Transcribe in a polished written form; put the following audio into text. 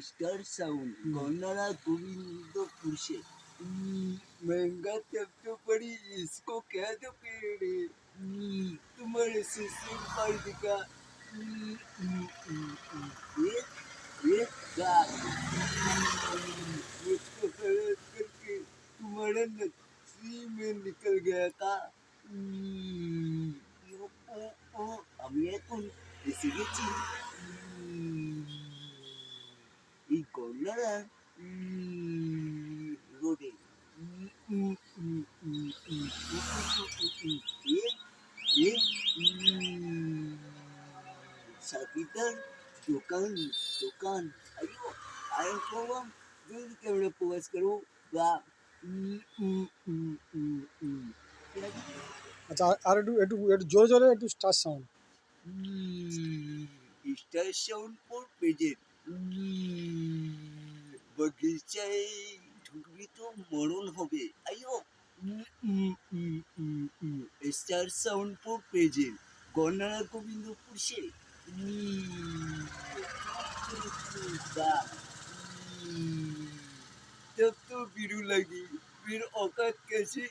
star sound गौनारा Govindpur से महंगा तब तो पड़ी इसको कह दो पेड़े तुम्हारे से सिर पर दिखा एक गाल मुझको हरास करके तुम्हारा नक्शी में निकल गया था আমি এখন এসে গেছি এই কর্নারা রোডে সাকিটার দোকান দোকান আইও আয়ন প্রোগ্রাম যদি ক্যামেরা প্রকাশ করো বা আচ্ছা আর একটু একটু একটু জোরে জোরে একটু star sound star sound for পেজের বগিচায় ঢুকবি তো মরণ হবে আইও স্টার সাউন্ড ফর পেজের গণনা গোবিন্দপুর से तब तो बिरू लगी फिर औकात कैसे